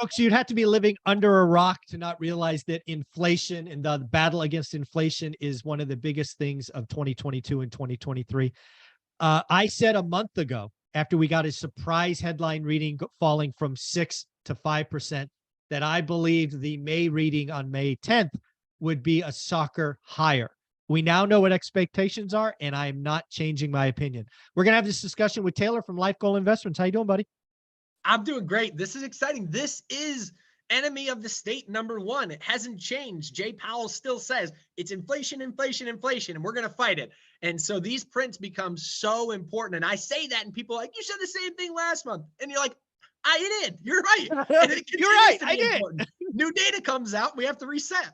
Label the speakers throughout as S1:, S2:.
S1: Folks, you'd have to be living under a rock to not realize that inflation and the battle against inflation is one of the biggest things of 2022 and 2023. I said a month ago, after we got a surprise headline reading falling from 6 to 5%, that I believed the May reading on May 10th would be a shocker higher. We now know what expectations are, and I am not changing my opinion. We're going to have this discussion with Taylor from Life Goal Investments. How you doing, buddy?
S2: I'm doing great. This is exciting. This is enemy of the state #1. It hasn't changed. Jay Powell still says it's inflation, inflation, inflation, and we're going to fight it. And so these prints become so important. And I say that, and people are like, you said the same thing last month. And you're like, I did. You're right. And it
S1: You're right.
S2: I did. Important. New data comes out. We have to reset.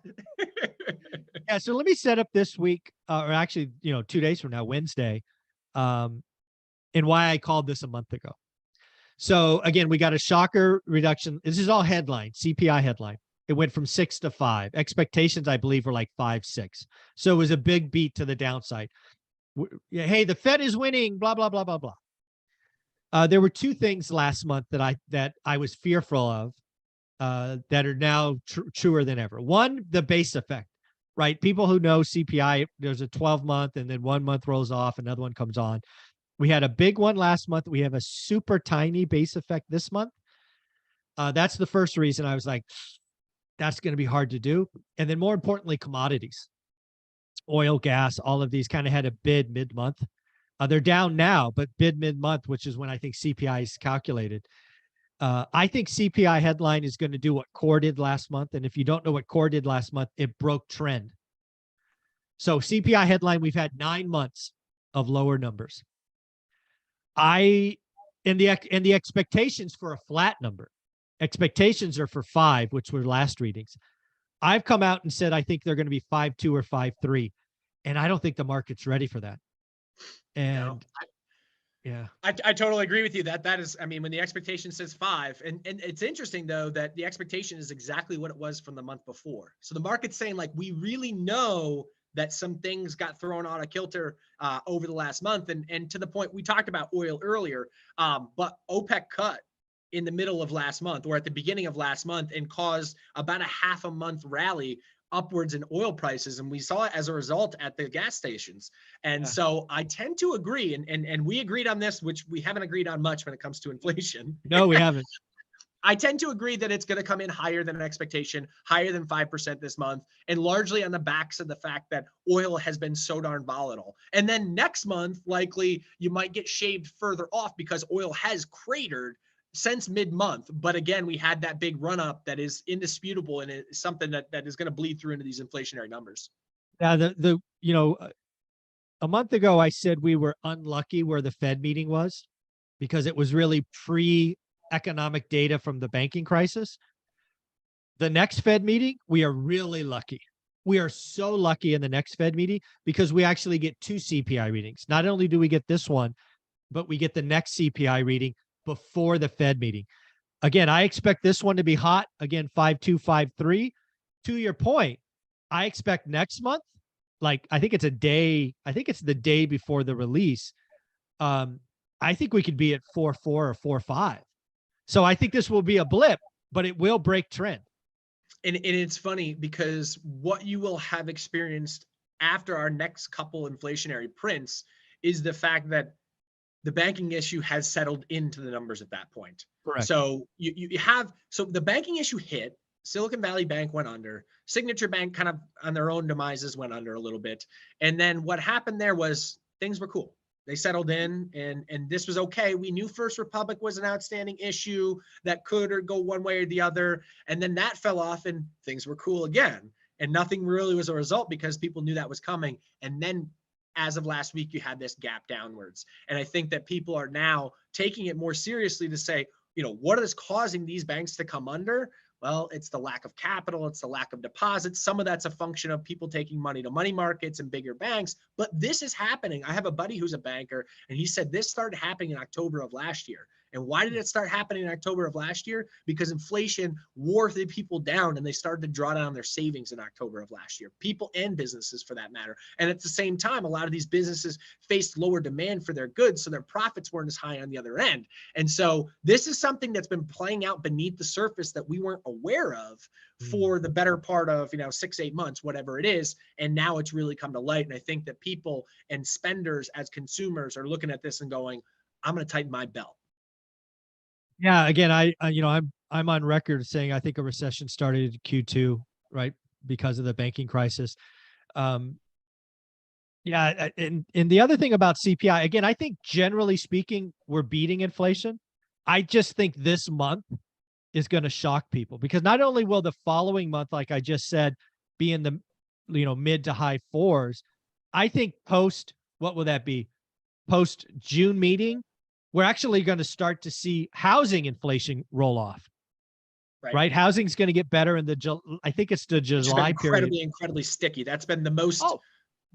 S1: Yeah. So let me set up this week, or actually, 2 days from now, Wednesday, and why I called this a month ago. So again, we got a shocker reduction. This is all headline, CPI headline. It went from 6 to 5. Expectations, I believe, were like 5, 6. So it was a big beat to the downside. Hey, the Fed is winning, blah, blah, blah, blah, blah. There were two things last month that I was fearful of that are now truer than ever. One, the base effect, right? People who know CPI, there's a 12-month and then 1 month rolls off, another one comes on. We had a big one last month. We have a super tiny base effect this month. That's the first reason I was like, that's going to be hard to do. And then more importantly, commodities, oil, gas, all of these kind of had a bid mid-month. They're down now, but bid mid-month, which is when I think CPI is calculated. I think CPI headline is going to do what core did last month. And if you don't know what core did last month, it broke trend. So CPI headline, we've had 9 months of lower numbers. And the expectations for a flat number, expectations are for 5, which were last readings. I've come out and said I think they're going to be 5.2 or 5.3, and I don't think the market's ready for that. And yeah,
S2: I totally agree with you. That is, I mean, when the expectation says 5, and it's interesting though that the expectation is exactly what it was from the month before. So the market's saying like we really know that some things got thrown out of kilter over the last month. And to the point, we talked about oil earlier, but OPEC cut in the middle of last month or at the beginning of last month and caused about a half a month rally upwards in oil prices. And we saw it as a result at the gas stations. And so I tend to agree, and we agreed on this, which we haven't agreed on much when it comes to inflation.
S1: No, we haven't.
S2: I tend to agree that it's going to come in higher than expectation, higher than 5% this month, and largely on the backs of the fact that oil has been so darn volatile. And then next month, likely you might get shaved further off because oil has cratered since mid-month. But again, we had that big run up that is indisputable, and it's something that is going to bleed through into these inflationary numbers.
S1: Yeah, a month ago, I said we were unlucky where the Fed meeting was because it was really pre-economic data from the banking crisis. The next Fed meeting, we are really lucky. We are so lucky in the next Fed meeting because we actually get 2 CPI readings. Not only do we get this one, but we get the next CPI reading before the Fed meeting. Again, I expect this one to be hot. Again, 5.2, 5.3. To your point, I expect next month, like I think it's the day before the release. I think we could be at 4.4 or 4.5. So I think this will be a blip, but it will break trend.
S2: And it's funny because what you will have experienced after our next couple inflationary prints is the fact that the banking issue has settled into the numbers at that point.
S1: Correct.
S2: So so the banking issue hit, Silicon Valley Bank went under, Signature Bank kind of on their own demises went under a little bit. And then what happened there was things were cool. They settled in and this was okay. We knew First Republic was an outstanding issue that could or go one way or the other. And then that fell off and things were cool again. And nothing really was a result because people knew that was coming. And then as of last week, you had this gap downwards. And I think that people are now taking it more seriously to say, what is causing these banks to come under? Well, it's the lack of capital. It's the lack of deposits. Some of that's a function of people taking money to money markets and bigger banks. But this is happening. I have a buddy who's a banker, and he said this started happening in October of last year. And why did it start happening in October of last year? Because inflation wore the people down and they started to draw down their savings in October of last year, people and businesses for that matter. And at the same time, a lot of these businesses faced lower demand for their goods, so their profits weren't as high on the other end. And so this is something that's been playing out beneath the surface that we weren't aware of for the better part of 6-8 months, whatever it is. And now it's really come to light. And I think that people and spenders as consumers are looking at this and going, I'm going to tighten my belt.
S1: Yeah, again, I'm on record saying I think a recession started in Q2, right, because of the banking crisis. Yeah, and the other thing about CPI, again, I think generally speaking, we're beating inflation. I just think this month is going to shock people because not only will the following month, like I just said, be in the mid to high fours, I think what will that be? Post June meeting, we're actually going to start to see housing inflation roll off. Right? Housing's going to get better in I think it's the July period.
S2: Incredibly sticky. That's been the most.
S1: Oh,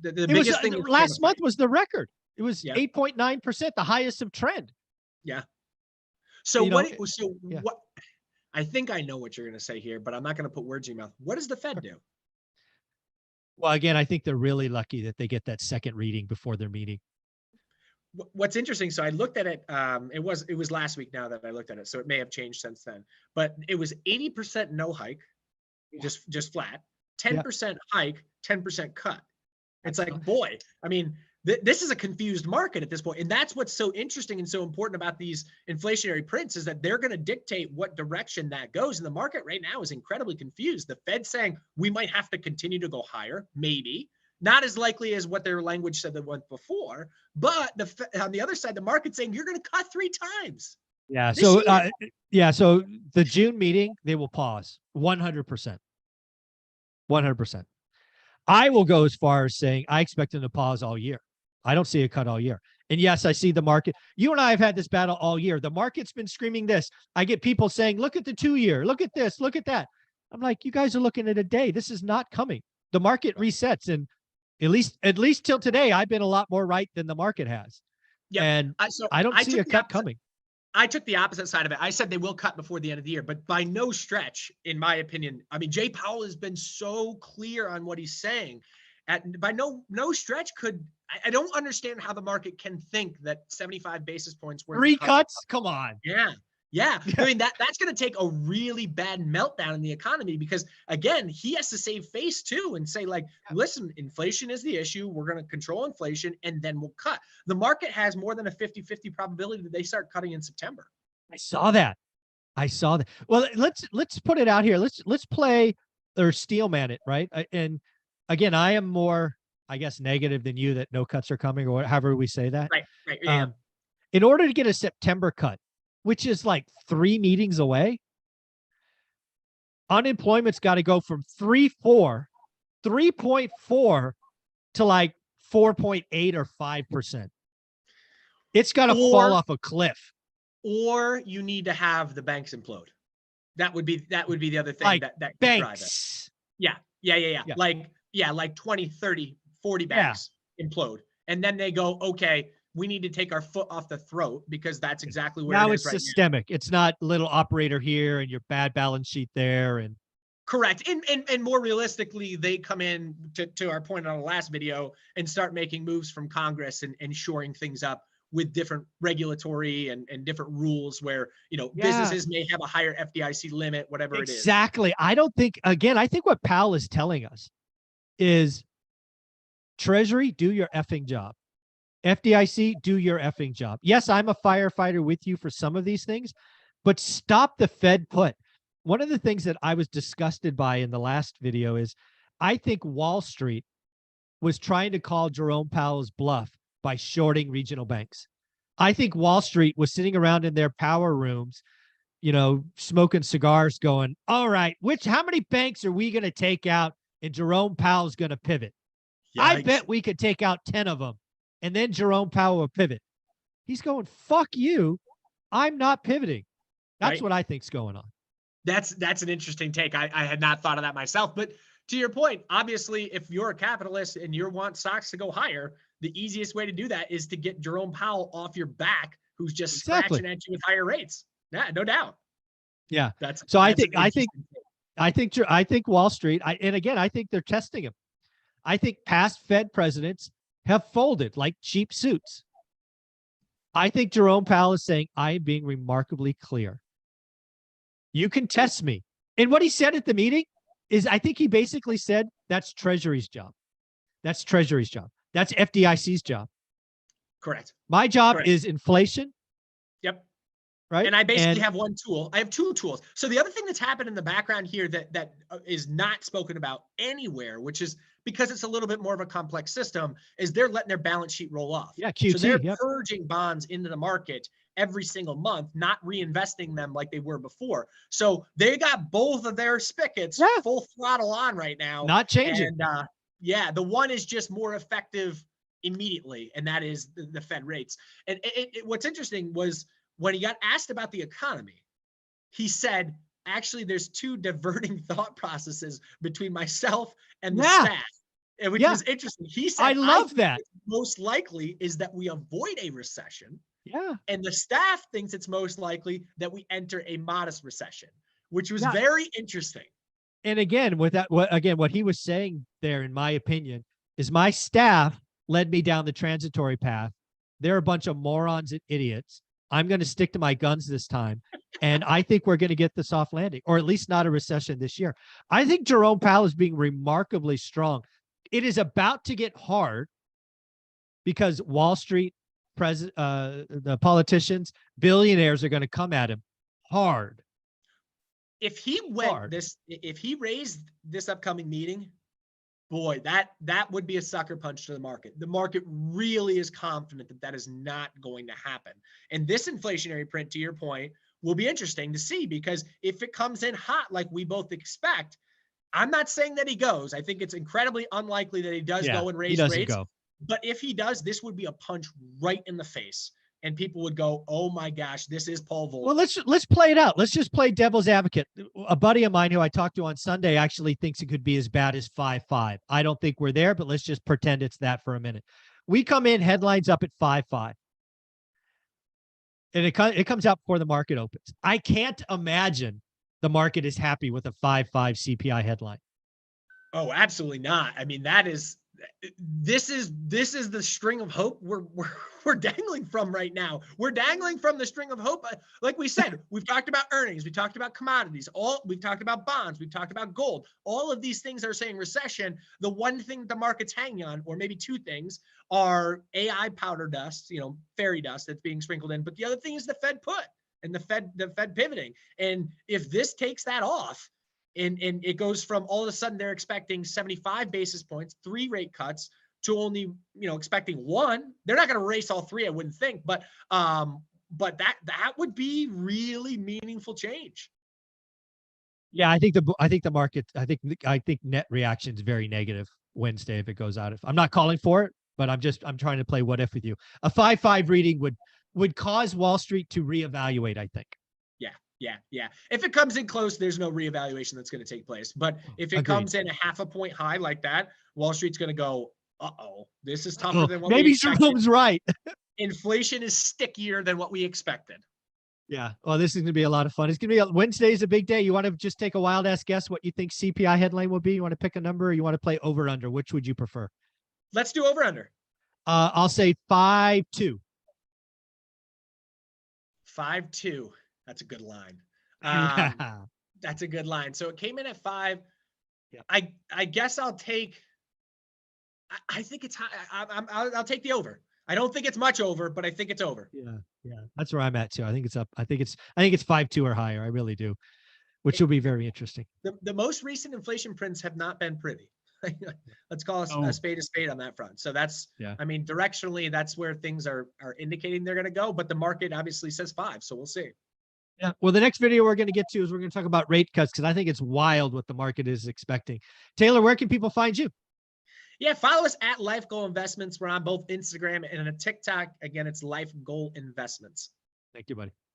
S2: the biggest thing.
S1: Last month was the record. It was 8.9%, the highest of trend.
S2: Yeah. So what? I think I know what you're going to say here, but I'm not going to put words in your mouth. What does the Fed do?
S1: Well, again, I think they're really lucky that they get that second reading before their meeting.
S2: What's interesting, so I looked at it, it was last week now that I looked at it, so it may have changed since then, but it was 80% no hike, just flat, 10% hike, 10% cut. It's like, boy, I mean, this is a confused market at this point. And that's what's so interesting and so important about these inflationary prints is that they're going to dictate what direction that goes. And the market right now is incredibly confused. The Fed's saying we might have to continue to go higher, maybe. Not as likely as what their language said that went before, but on the other side, the market's saying you're going to cut 3 times.
S1: Yeah. So, so the June meeting, they will pause 100%. 100%. I will go as far as saying I expect them to pause all year. I don't see a cut all year. And yes, I see the market. You and I have had this battle all year. The market's been screaming this. I get people saying, look at the 2-year, look at this, look at that. I'm like, you guys are looking at a day. This is not coming. The market resets. And at least till today, I've been a lot more right than the market has. Yeah. And I don't see a cut coming.
S2: I took the opposite side of it. I said they will cut before the end of the year, but by no stretch, in my opinion, I mean, Jay Powell has been so clear on what he's saying. By no stretch I don't understand how the market can think that 75 basis points worth
S1: 3 cuts. Come on.
S2: Yeah. I mean, that's going to take a really bad meltdown in the economy because, again, he has to save face too and say, like, listen, inflation is the issue. We're going to control inflation and then we'll cut. The market has more than a 50-50 probability that they start cutting in September.
S1: I saw that. Well, let's put it out here. Let's play or steelman it, right? And again, I am more, I guess, negative than you that no cuts are coming or however we say that.
S2: Right. Yeah.
S1: In order to get a September cut, which is like 3 meetings away, unemployment's got to go from 3.4 to like 4.8 or 5%. It's got to fall off a cliff.
S2: Or you need to have the banks implode. That would be the other thing
S1: like
S2: that could
S1: banks.
S2: Drive it. Yeah. Like 20, 30, 40 banks implode. And then they go, okay, we need to take our foot off the throat because that's exactly where
S1: now
S2: it is
S1: it's systemic. It's not little operator here and your bad balance sheet there. And
S2: correct. And more realistically, they come in to our point on the last video and start making moves from Congress and shoring things up with different regulatory and different rules where, businesses may have a higher FDIC limit, whatever it is.
S1: Exactly. I think what Powell is telling us is Treasury, do your effing job. FDIC, do your effing job. Yes, I'm a firefighter with you for some of these things, but stop the Fed put. One of the things that I was disgusted by in the last video is I think Wall Street was trying to call Jerome Powell's bluff by shorting regional banks. I think Wall Street was sitting around in their power rooms, smoking cigars going, all right, how many banks are we going to take out and Jerome Powell's going to pivot? Yikes. I bet we could take out 10 of them. And then Jerome Powell will pivot. He's going, fuck you. I'm not pivoting. That's what I think's going on.
S2: That's an interesting take. I had not thought of that myself. But to your point, obviously, if you're a capitalist and you want stocks to go higher, the easiest way to do that is to get Jerome Powell off your back, who's just
S1: Exactly.
S2: scratching at you with higher rates. Yeah, no doubt.
S1: Yeah.
S2: That's
S1: So
S2: that's an interesting thing.
S1: I think Wall Street, and again, I think they're testing him. I think past Fed presidents have folded like cheap suits. I think Jerome Powell is saying, I am being remarkably clear. You can test me. And what he said at the meeting is, I think he basically said, that's Treasury's job. That's Treasury's job. That's FDIC's job.
S2: Correct.
S1: My job
S2: Correct.
S1: is inflation.
S2: Yep.
S1: Right.
S2: And I basically
S1: And
S2: have one tool. I have two tools. So the other thing that's happened in the background here that is not spoken about anywhere, which is because it's a little bit more of a complex system, is they're letting their balance sheet roll off.
S1: yeah,
S2: So they're
S1: QT. Yep.
S2: purging bonds into the market every single month, not reinvesting them like they were before. So they got both of their spigots
S1: Yeah.
S2: full throttle on right now.
S1: Not changing.
S2: And yeah, the one is just more effective immediately, and that is the Fed rates. And what's interesting was when he got asked about the economy, he said, actually, there's two diverting thought processes between myself and the
S1: Yeah.
S2: staff, and which
S1: Yeah.
S2: was interesting. He said,
S1: I love
S2: think
S1: that.
S2: most likely is that we avoid a recession,
S1: Yeah.
S2: and the staff thinks it's most likely that we enter a modest recession, which was
S1: Yeah.
S2: very interesting.
S1: And again, with that, what he was saying there, in my opinion, is my staff led me down the transitory path. They're a bunch of morons and idiots. I'm going to stick to my guns this time. And I think we're going to get the soft landing, or at least not a recession this year. I think Jerome Powell is being remarkably strong. It is about to get hard because Wall Street, the politicians, billionaires are going to come at him hard.
S2: If he if he raised this upcoming meeting, boy, that would be a sucker punch to the market. The market really is confident that that is not going to happen. And this inflationary print, to your point, will be interesting to see, because if it comes in hot like we both expect, I'm not saying that he goes. I think it's incredibly unlikely that he does go and raise rates.
S1: Go.
S2: But if he does, this would be a punch right in the face. And people would go, "Oh my gosh, this is Paul Volcker."
S1: Well, let's play it out. Let's just play devil's advocate. A buddy of mine who I talked to on Sunday actually thinks it could be as bad as 5.5. I don't think we're there, but let's just pretend it's that for a minute. We come in headlines up at 5.5, and it comes out before the market opens. I can't imagine the market is happy with a 5.5 CPI headline.
S2: Oh, absolutely not. I mean, this is the string of hope we're dangling from right now. We're dangling from the string of hope. Like we said, we've talked about earnings, we talked about commodities, we've talked about bonds, we've talked about gold. All of these things are saying recession. The one thing the market's hanging on, or maybe two things, are AI powder dust, fairy dust that's being sprinkled in. But the other thing is the Fed put and the Fed pivoting. And if this takes that off, and it goes from all of a sudden they're expecting 75 basis points, 3 rate cuts, to only expecting 1. They're not going to erase all 3, I wouldn't think, but that would be really meaningful change.
S1: Yeah, I think the market. I think net reaction is very negative Wednesday if it goes out. I'm not calling for it, but I'm trying to play what if with you. A 5.5 reading would cause Wall Street to reevaluate, I think.
S2: Yeah. If it comes in close, there's no reevaluation that's going to take place. But if it comes in a 0.5 point high like that, Wall Street's going to go, uh-oh, this is tougher than what we expected.
S1: Maybe Jerome's right.
S2: Inflation is stickier than what we expected.
S1: Yeah. Well, this is going to be a lot of fun. It's going to be Wednesday is a big day. You want to just take a wild ass guess what you think CPI headline will be? You want to pick a number, or you want to play over under? Which would you prefer?
S2: Let's do over under.
S1: I'll say 5.2.
S2: 5.2. That's a good line. That's a good line. So it came in at 5. Yeah. I guess I'll take. I think it's high. I'll take the over. I don't think it's much over, but I think it's over.
S1: Yeah, that's where I'm at too. I think it's up. I think it's 5.2 or higher. I really do, which will be very interesting.
S2: The most recent inflation prints have not been pretty. Let's call a spade on that front. So that's, I mean, directionally, that's where things are indicating they're going to go. But the market obviously says 5, so we'll see.
S1: Yeah. Well, the next video we're going to get to is we're going to talk about rate cuts, because I think it's wild what the market is expecting. Taylor, where can people find you?
S2: Yeah, follow us at Life Goal Investments. We're on both Instagram and a TikTok. Again, it's Life Goal Investments.
S1: Thank you, buddy.